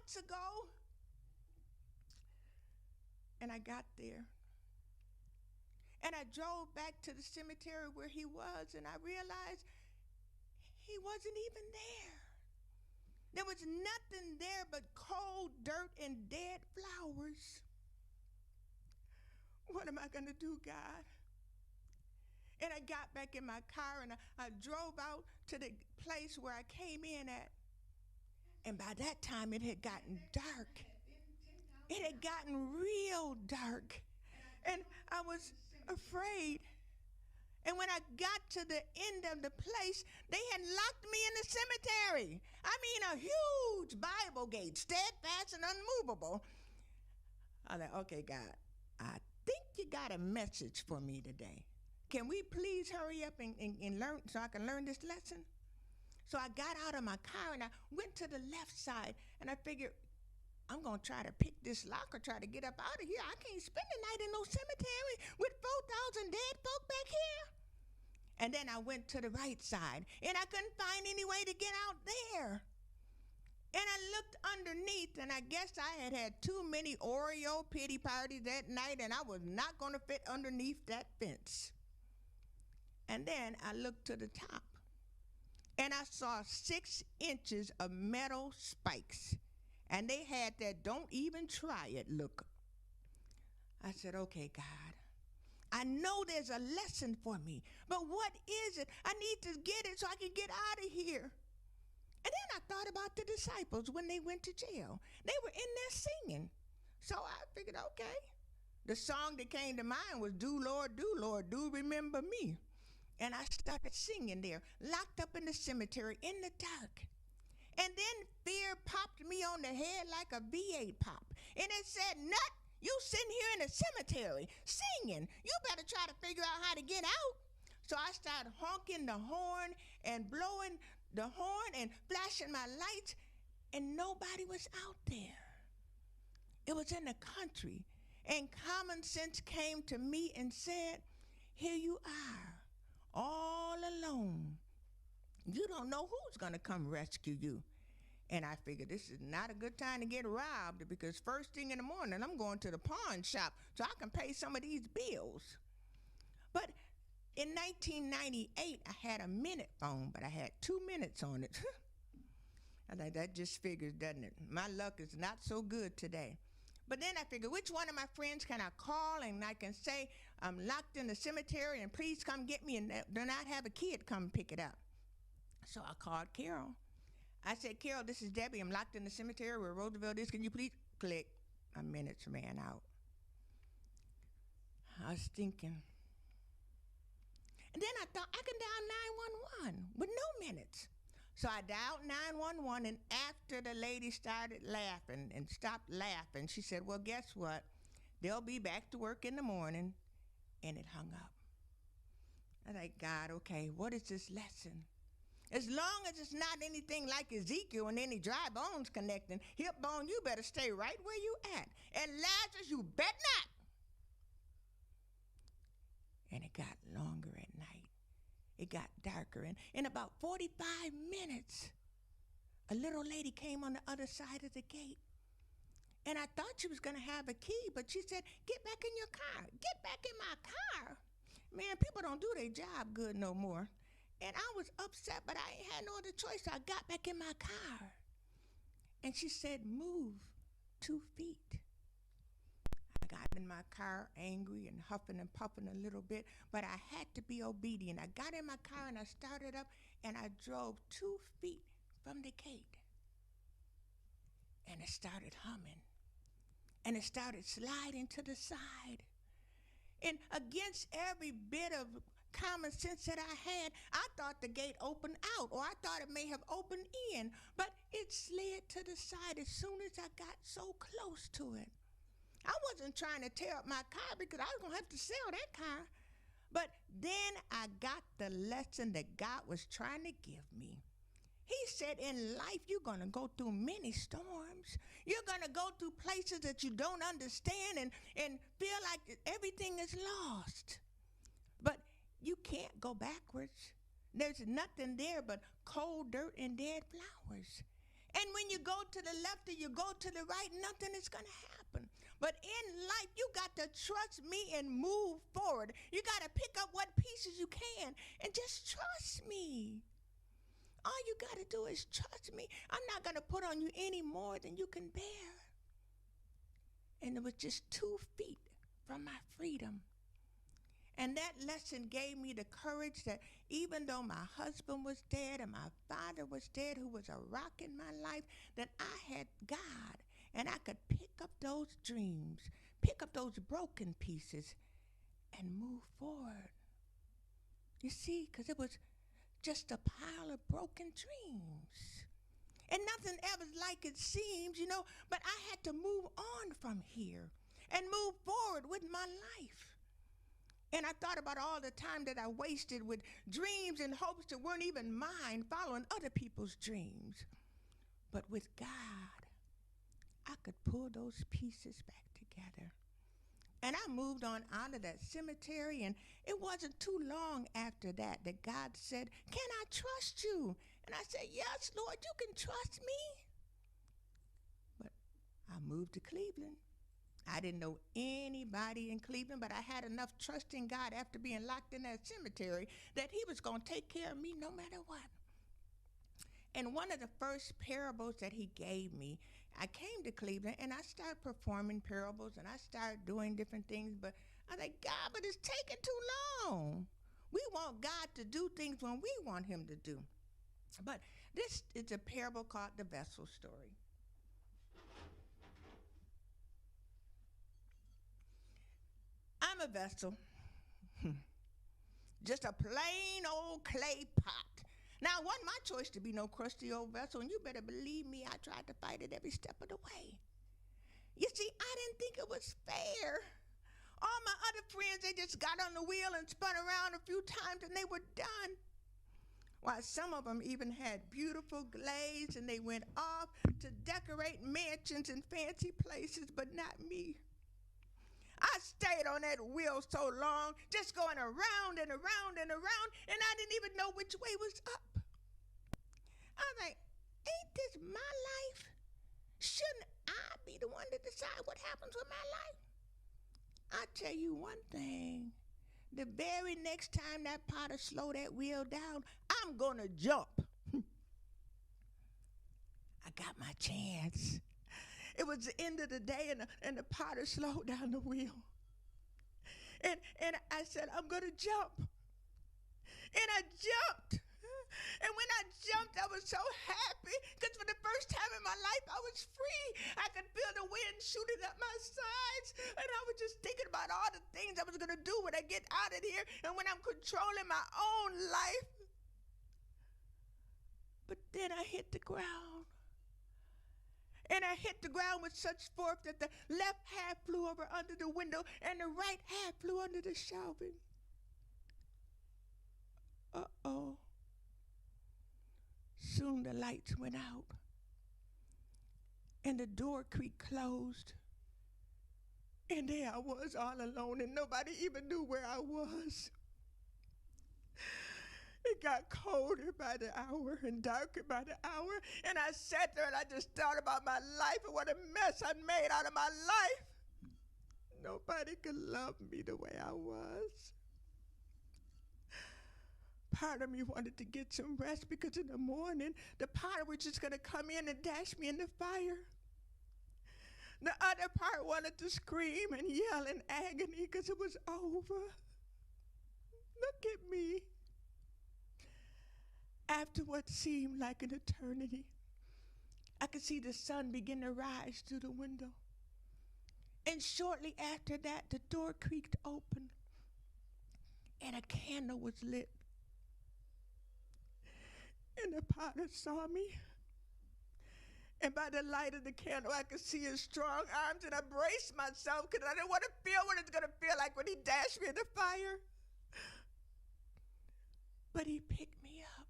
months ago. And I got there. And I drove back to the cemetery where he was, and I realized he wasn't even there. There was nothing there but cold dirt and dead flowers. What am I going to do, God? And I got back in my car and I drove out to the place where I came in at. And by that time, it had gotten dark. It had gotten real dark. And I was afraid. And when I got to the end of the place, they had locked me in the cemetery. I mean, a huge Bible gate, steadfast and unmovable. I was like, okay, God, I think you got a message for me today. Can we please hurry up and learn so I can learn this lesson? So I got out of my car and I went to the left side, and I figured, I'm going to try to pick this lock or try to get up out of here. I can't spend the night in no cemetery with 4,000 dead folk back here. And then I went to the right side, and I couldn't find any way to get out there. And I looked underneath, and I guess I had had too many Oreo pity parties that night, and I was not going to fit underneath that fence. And then I looked to the top, and I saw 6 inches of metal spikes. And they had that don't even try it look. I said, okay, God, I know there's a lesson for me, but what is it? I need to get it so I can get out of here. And then I thought about the disciples when they went to jail. They were in there singing. So I figured, okay. The song that came to mind was, do, Lord, do remember me. And I started singing there, locked up in the cemetery in the dark. And then fear popped me on the head like a V8 pop. And it said, Nut, you sitting here in the cemetery singing. You better try to figure out how to get out. So I started honking the horn and blowing the horn and flashing my lights, and nobody was out there. It was in the country. And common sense came to me and said, here you are, all alone. You don't know who's going to come rescue you. And I figured this is not a good time to get robbed, because first thing in the morning, I'm going to the pawn shop so I can pay some of these bills. But in 1998, I had a minute phone, but I had 2 minutes on it. I thought that just figures, doesn't it? My luck is not so good today. But then I figured, which one of my friends can I call and I can say, I'm locked in the cemetery and please come get me, and do not have a kid come pick it up. So I called Carol. I said, Carol, this is Debbie. I'm locked in the cemetery where Roosevelt is. Can you please click? My minutes ran out. I was thinking. And then I thought I can dial 911 with no minutes. So I dialed 911, and after the lady started laughing and stopped laughing, she said, well, guess what? They'll be back to work in the morning. And it hung up. I was like, God, okay, what is this lesson? As long as it's not anything like Ezekiel and any dry bones connecting, hip bone, you better stay right where you at. And Lazarus, you bet not. And it got longer at night. It got darker. And in about 45 minutes, a little lady came on the other side of the gate. And I thought she was going to have a key, but she said, get back in your car. Get back in my car. Man, people don't do their job good no more. And I was upset, but I ain't had no other choice. So I got back in my car. And she said, move 2 feet. I got in my car angry and huffing and puffing a little bit, but I had to be obedient. I got in my car and I started up, and I drove 2 feet from the gate. And it started humming. And it started sliding to the side. And against every bit of common sense that I had, I thought the gate opened out, or I thought it may have opened in, but it slid to the side as soon as I got so close to it. I wasn't trying to tear up my car because I was going to have to sell that car. But then I got the lesson that God was trying to give me. He said, in life, you're going to go through many storms. You're going to go through places that you don't understand and feel like everything is lost. But you can't go backwards. There's nothing there but cold dirt and dead flowers. And when you go to the left or you go to the right, nothing is going to happen. But in life, you got to trust me and move forward. You got to pick up what pieces you can and just trust me. All you got to do is trust me. I'm not going to put on you any more than you can bear. And it was just 2 feet from my freedom. And that lesson gave me the courage that even though my husband was dead and my father was dead, who was a rock in my life, that I had God. And I could pick up those dreams, pick up those broken pieces, and move forward. You see, because it was just a pile of broken dreams. And nothing ever like it seems, but I had to move on from here and move forward with my life. And I thought about all the time that I wasted with dreams and hopes that weren't even mine, following other people's dreams. But with God, I could pull those pieces back together. And I moved on out of that cemetery, and it wasn't too long after that God said, "Can I trust you?" And I said, "Yes, Lord, you can trust me." But I moved to Cleveland. I didn't know anybody in Cleveland, but I had enough trust in God after being locked in that cemetery that he was going to take care of me no matter what. And one of the first parables that he gave me, I came to Cleveland and I started performing parables and I started doing different things, but I was like, God, but it's taking too long. We want God to do things when we want him to do. But this is a parable called the vessel story. I'm a vessel, just a plain old clay pot. Now, it wasn't my choice to be no crusty old vessel, and you better believe me, I tried to fight it every step of the way. You see, I didn't think it was fair. All my other friends, they just got on the wheel and spun around a few times, and they were done. While some of them even had beautiful glaze, and they went off to decorate mansions and fancy places, but not me. I stayed on that wheel so long, just going around and around and around, and I didn't even know which way was up. I was like, ain't this my life? Shouldn't I be the one to decide what happens with my life? I'll tell you one thing. The very next time that potter slow that wheel down, I'm going to jump. I got my chance. It was the end of the day, and the potter slowed down the wheel. And I said, I'm going to jump. And I jumped. And when I jumped, I was so happy because for the first time in my life, I was free. I could feel the wind shooting up my sides. And I was just thinking about all the things I was going to do when I get out of here and when I'm controlling my own life. But then I hit the ground. And I hit the ground with such force that the left half flew over under the window and the right half flew under the shelving. Uh-oh. Soon the lights went out and the door creak closed. And there I was all alone and nobody even knew where I was. It got colder by the hour and darker by the hour. And I sat there and I just thought about my life and what a mess I made out of my life. Nobody could love me the way I was. Part of me wanted to get some rest because in the morning, the potter was just going to come in and dash me in the fire. The other part wanted to scream and yell in agony because it was over. Look at me. After what seemed like an eternity, I could see the sun begin to rise through the window. And shortly after that, the door creaked open and a candle was lit. And the potter saw me. And by the light of the candle, I could see his strong arms, and I braced myself because I didn't want to feel what it's going to feel like when he dashed me in the fire. But he picked me up.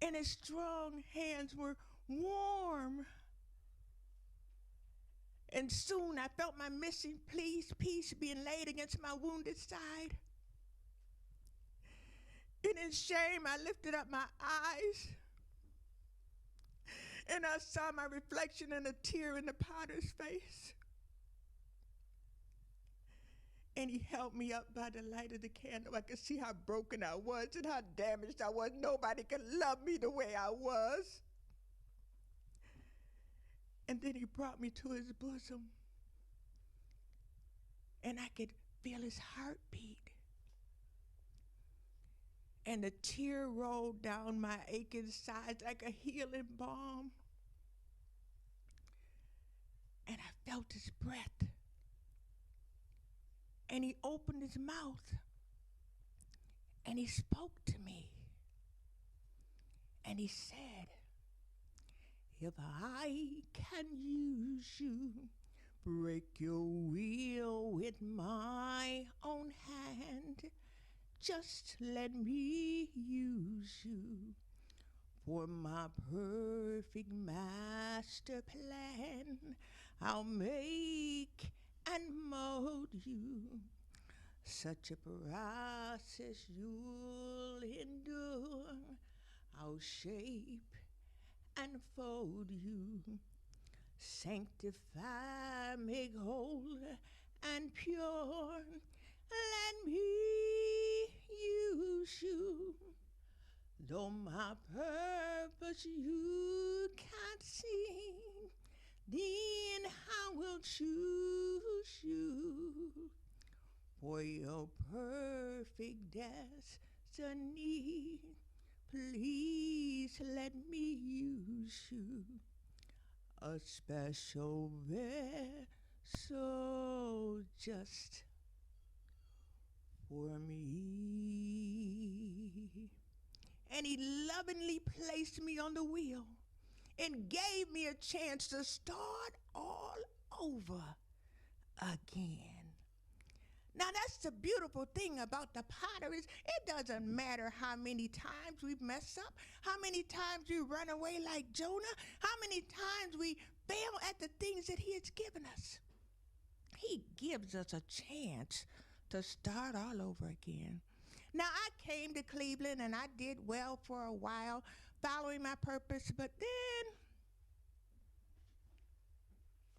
And his strong hands were warm. And soon I felt my missing piece being laid against my wounded side. And in shame, I lifted up my eyes. And I saw my reflection and a tear in the potter's face. And he held me up by the light of the candle. I could see how broken I was and how damaged I was. Nobody could love me the way I was. And then he brought me to his bosom. And I could feel his heartbeat. And a tear rolled down my aching sides like a healing balm. And I felt his breath. And he opened his mouth. And he spoke to me. And he said, if I can use you, break your will with my own hand. Just let me use you for my perfect master plan. I'll make and mold you. Such a process you'll endure. I'll shape and fold you. Sanctify, make whole and pure. Let me use you. Though my purpose you can't see, then I will choose you for your perfect destiny. Please let me use you, a special vessel just for me. And he lovingly placed me on the wheel and gave me a chance to start all over again. Now that's the beautiful thing about the potter is it doesn't matter how many times we mess up, how many times we run away like Jonah, how many times we fail at the things that he has given us. He gives us a chance to start all over again. Now I came to Cleveland and I did well for a while, following my purpose, but then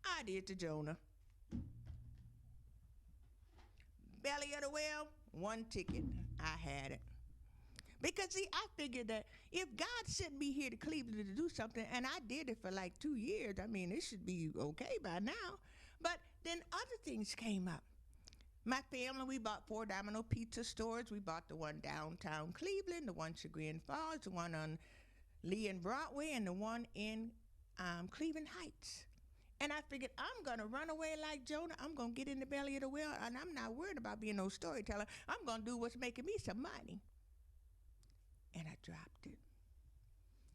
I did to Jonah. Belly of the well, one ticket, I had it. Because see, I figured that if God sent me here to Cleveland to do something, and I did it for like 2 years, I mean, it should be okay by now. But then other things came up. My family, we bought 4 Domino pizza stores. We bought the one downtown Cleveland, the one Chagrin Falls, the one on Lee and Broadway, and the one in Cleveland Heights. And I figured, I'm going to run away like Jonah. I'm going to get in the belly of the whale, and I'm not worried about being no storyteller. I'm going to do what's making me some money. And I dropped it.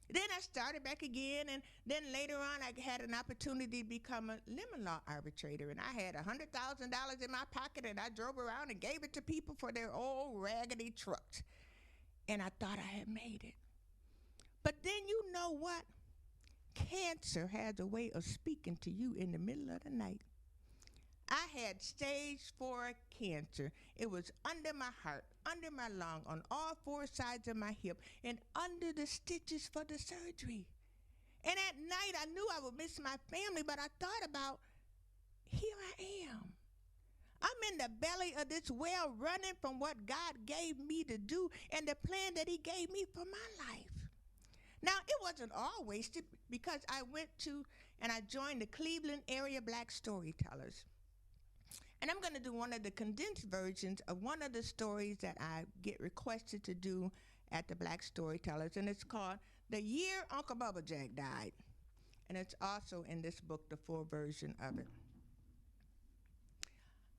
Then I started back again, and then later on, I had an opportunity to become a lemon law arbitrator, and I had $100,000 in my pocket, and I drove around and gave it to people for their old raggedy trucks. And I thought I had made it. But then you know what? Cancer has a way of speaking to you in the middle of the night. I had stage 4 cancer. It was under my heart, under my lung, on all 4 sides of my hip, and under the stitches for the surgery. And at night, I knew I would miss my family, but I thought about, here I am. I'm in the belly of this well, running from what God gave me to do and the plan that he gave me for my life. Now, it wasn't all wasted because I went to and I joined the Cleveland area Black Storytellers. And I'm going to do one of the condensed versions of one of the stories that I get requested to do at the Black Storytellers. And it's called The Year Uncle Bubba Jack Died. And it's also in this book, the full version of it.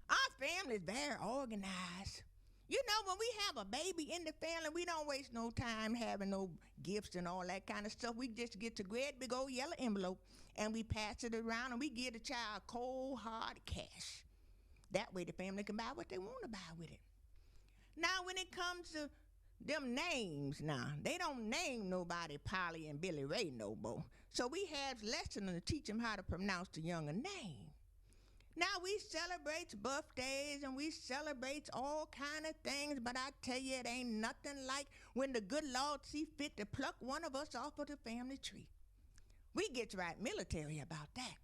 Our family is very organized. You know, when we have a baby in the family, we don't waste no time having no gifts and all that kind of stuff. We just get a great big old yellow envelope and we pass it around and we give the child cold, hard cash. That way the family can buy what they want to buy with it. Now, when it comes to them names now, they don't name nobody Polly and Billy Ray no more. So we have lessons to teach them how to pronounce the younger name. Now, we celebrate birthdays and we celebrate all kind of things, but I tell you, it ain't nothing like when the good Lord see fit to pluck one of us off of the family tree. We gets right military about that.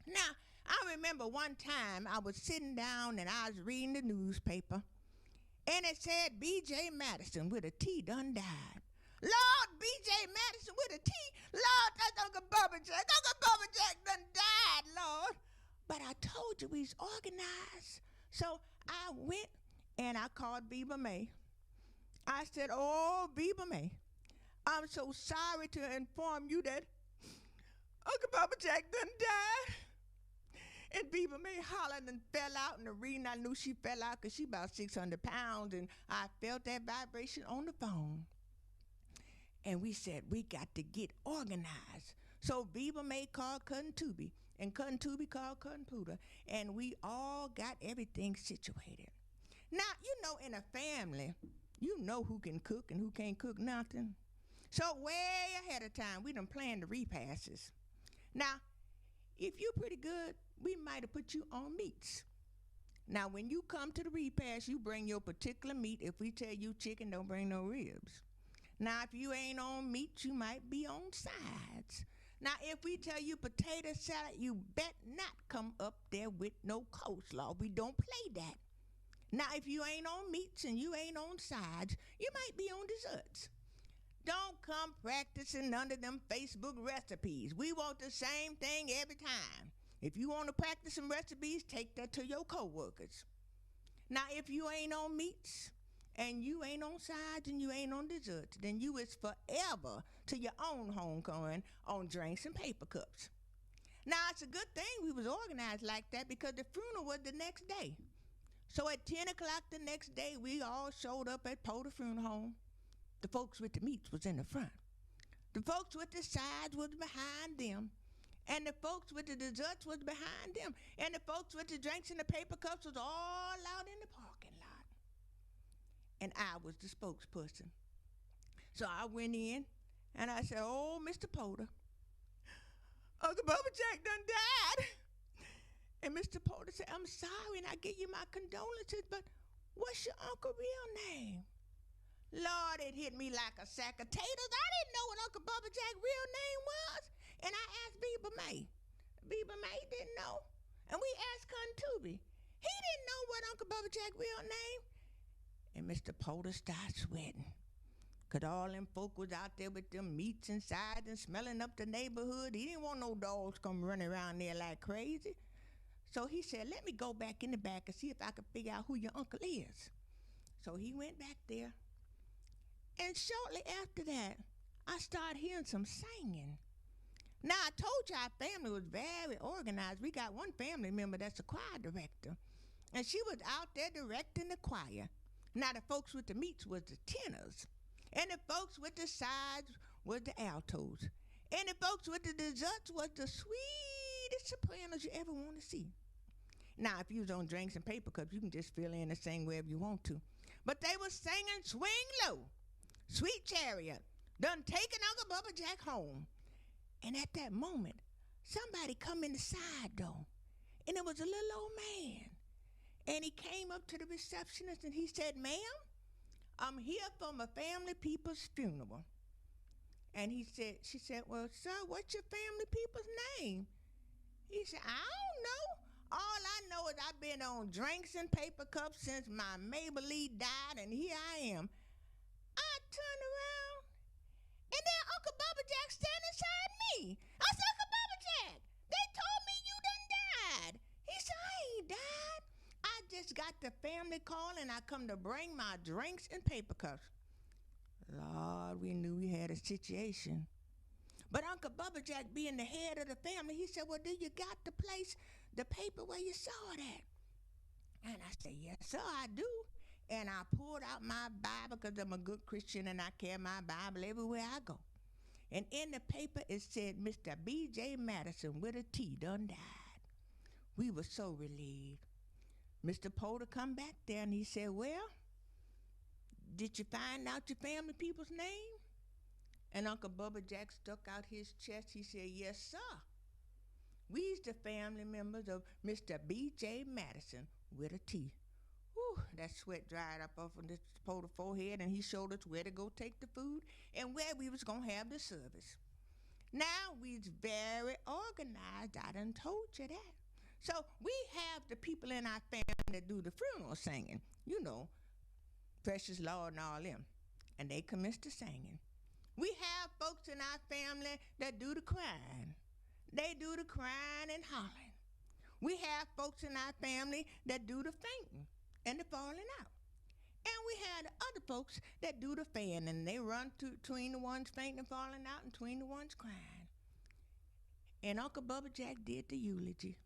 Now, I remember one time I was sitting down and I was reading the newspaper, and it said B.J. Madison with a T done died. Lord, B.J. Madison with a T. Lord, that's Uncle Bubba Jack. Uncle Bubba Jack done died, Lord. But I told you we's organized. So I went and I called Beba May. I said, oh, Beba May, I'm so sorry to inform you that Uncle Bubba Jack done died. And Beba May hollered and fell out. And the reason I knew she fell out because she about 600 pounds. And I felt that vibration on the phone. And we said, we got to get organized. So Beba May called Cousin Tooby. And Cousin Tooby called Cousin Pooter. And we all got everything situated. Now, you know, in a family, you know who can cook and who can't cook nothing. So way ahead of time, we done planned the repasses. Now, if you pretty good, we might have put you on meats. Now, when you come to the repass, you bring your particular meat. If we tell you chicken, don't bring no ribs. Now, if you ain't on meat, you might be on sides. Now, if we tell you potato salad, you bet not come up there with no coleslaw. We don't play that. Now, if you ain't on meats and you ain't on sides, you might be on desserts. Don't come practicing under them Facebook recipes. We want the same thing every time. If you want to practice some recipes, take that to your coworkers. Now, if you ain't on meats and you ain't on sides and you ain't on desserts, then you is forever to your own homecoming on drinks and paper cups. Now, it's a good thing we was organized like that because the funeral was the next day. So at 10 o'clock the next day, we all showed up at Porter Funeral Home. The folks with the meats was in the front. The folks with the sides was behind them. And the folks with the desserts was behind them. And the folks with the drinks and the paper cups was all out in the parking lot. And I was the spokesperson. So I went in and I said, oh, Mr. Porter, Uncle Bubba Jack done died. And Mr. Porter said, I'm sorry and I give you my condolences, but what's your uncle real name? Lord, it hit me like a sack of taters. I didn't know what Uncle Bubba Jack's real name was. And I asked Beba May. Beba May didn't know. And we asked Cousin Tooby. He didn't know what Uncle Bubba Jack's real name. And Mr. Porter started sweating. Because all them folk was out there with them meats inside and smelling up the neighborhood. He didn't want no dogs come running around there like crazy. So he said, let me go back in the back and see if I can figure out who your uncle is. So he went back there. And shortly after that, I started hearing some singing. Now, I told you our family was very organized. We got one family member that's a choir director. And she was out there directing the choir. Now, the folks with the meats was the tenors. And the folks with the sides was the altos. And the folks with the desserts was the sweetest sopranos you ever want to see. Now, if you was on drinks and paper cups, you can just fill in and sing wherever you want to. But they was singing Swing Low, Sweet Chariot, done taking Uncle Bubba Jack home. And at that moment, somebody come in the side door, and it was a little old man. And he came up to the receptionist and he said, ma'am, I'm here for my family people's funeral. And she said, well, sir, what's your family people's name? He said, I don't know. All I know is I've been on drinks and paper cups since my Maybelline died, and here I am. I turned around, and there Uncle Bubba Jack standing beside me. I said, Uncle Bubba Jack, they told me you done died. He said, I ain't died. I just got the family call, and I come to bring my drinks and paper cups. Lord, we knew we had a situation. But Uncle Bubba Jack, being the head of the family, he said, well, do you got the place, the paper where you saw it at? And I said, yes, sir, I do. And I pulled out my Bible because I'm a good Christian and I carry my Bible everywhere I go. And in the paper, it said, Mr. B.J. Madison with a T done died. We were so relieved. Mr. Porter come back there and he said, well, did you find out your family people's name? And Uncle Bubba Jack stuck out his chest. He said, yes, sir. We's the family members of Mr. B.J. Madison with a T. Whew, that sweat dried up off of this Porter forehead, and he showed us where to go take the food and where we was going to have the service. Now we's very organized. I done told you that. So we have the people in our family that do the funeral singing. You know, Precious Lord and all them. And they commence to singing. We have folks in our family that do the crying. They do the crying and hollering. We have folks in our family that do the fainting and the falling out. And we have the other folks that do the fanning. And they run between the ones fainting and falling out and between the ones crying. And Uncle Bubba Jack did the eulogy.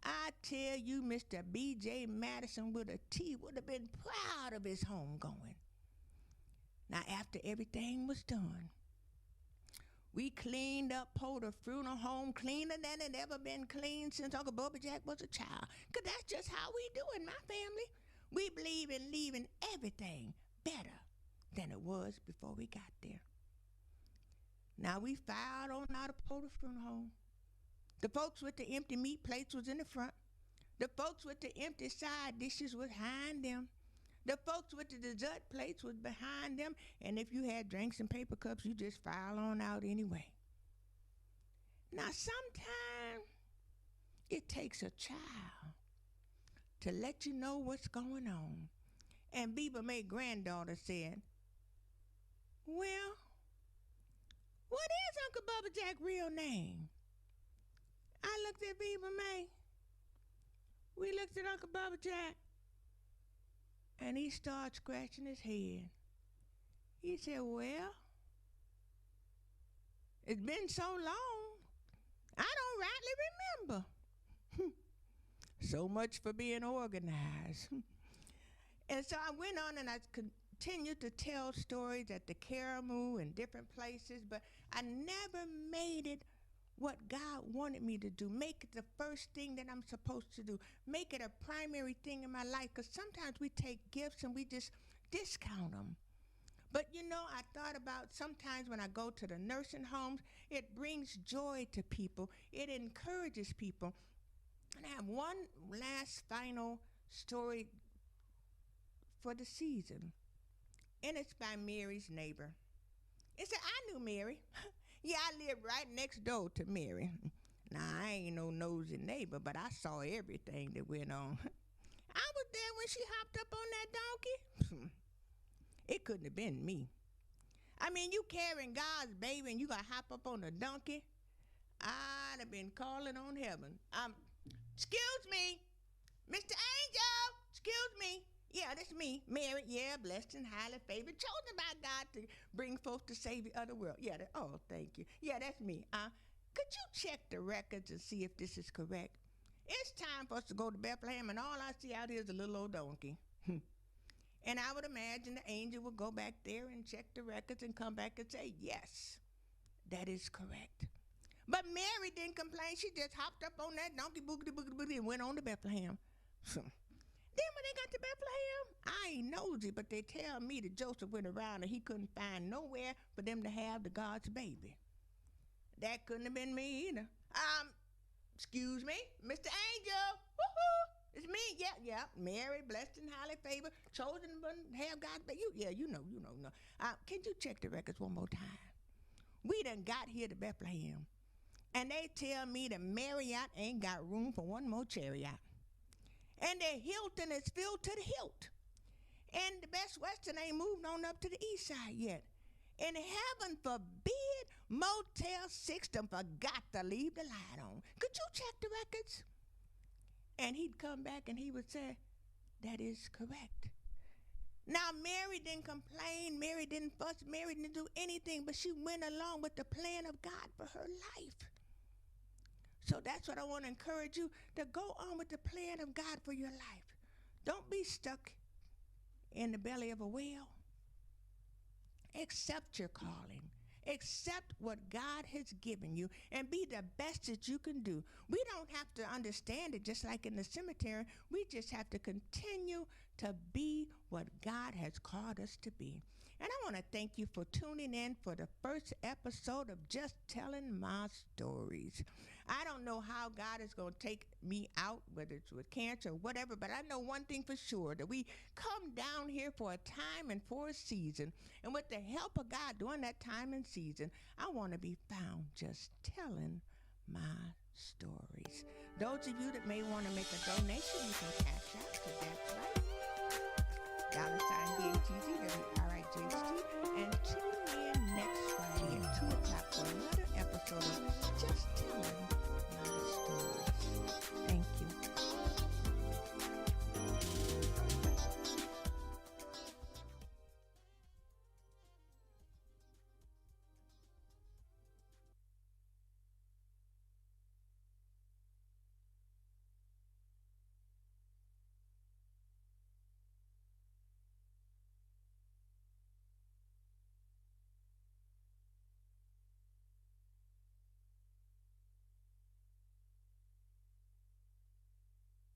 I tell you, Mr. B.J. Madison with a T would have been proud of his homegoing. Now, after everything was done, we cleaned up Porter Funeral Home cleaner than it ever been cleaned since Uncle Bubba Jack was a child. Because that's just how we do in my family. We believe in leaving everything better than it was before we got there. Now, we filed on out of Porter Funeral Home. The folks with the empty meat plates was in the front. The folks with the empty side dishes was behind them. The folks with the dessert plates was behind them. And if you had drinks and paper cups, you just file on out anyway. Now, sometimes it takes a child to let you know what's going on. And Beba Mae granddaughter said, well, what is Uncle Bubba Jack's real name? I looked at Beba Mae. We looked at Uncle Bubba Jack. And he started scratching his head. He said, well, it's been so long, I don't rightly remember. So much for being organized. And so I went on and I continued to tell stories at the Caramoo and different places, but I never made it what God wanted me to do. Make it the first thing that I'm supposed to do. Make it a primary thing in my life, because sometimes we take gifts and we just discount them. But you know, I thought about sometimes when I go to the nursing homes, it brings joy to people. It encourages people. And I have one last final story for the season. And it's by Mary's neighbor. It said, I knew Mary. Yeah, I lived right next door to Mary. Now, I ain't no nosy neighbor, but I saw everything that went on. I was there when she hopped up on that donkey. It couldn't have been me. I mean, you carrying God's baby and you gonna hop up on a donkey? I'd have been calling on heaven. Excuse me, Mr. Angel, excuse me. Yeah, that's me, Mary. Yeah, blessed and highly favored, chosen by God to bring forth the Savior of the world. Yeah, oh, thank you. Yeah, that's me. Could you check the records and see if this is correct? It's time for us to go to Bethlehem, and all I see out here is a little old donkey. And I would imagine the angel would go back there and check the records and come back and say, yes, that is correct. But Mary didn't complain. She just hopped up on that donkey, boogity, and went on to Bethlehem. Then when they got to Bethlehem, I ain't nosy, but they tell me that Joseph went around and he couldn't find nowhere for them to have the God's baby. That couldn't have been me either. Excuse me, Mr. Angel. Woohoo! It's me. Yeah. Mary, blessed and highly favored, chosen to have God's baby. You know. Can you check the records one more time? We done got here to Bethlehem, and they tell me the Marriott ain't got room for one more chariot. And the Hilton is filled to the hilt. And the Best Western ain't moved on up to the east side yet. And heaven forbid, Motel 6 done forgot to leave the light on. Could you check the records? And he'd come back and he would say, that is correct. Now, Mary didn't complain. Mary didn't fuss. Mary didn't do anything, but she went along with the plan of God for her life. So that's what I want to encourage you, to go on with the plan of God for your life. Don't be stuck in the belly of a whale. Accept your calling. Accept what God has given you and be the best that you can do. We don't have to understand it just like in the cemetery. We just have to continue to be what God has called us to be. And I want to thank you for tuning in for the first episode of Just Telling My Stories. I don't know how God is going to take me out, whether it's with cancer or whatever, but I know one thing for sure, that we come down here for a time and for a season. And with the help of God during that time and season, I want to be found just telling my stories. Those of you that may want to make a donation, you can cash out to That's Right. $BATZ, WRIGHT, and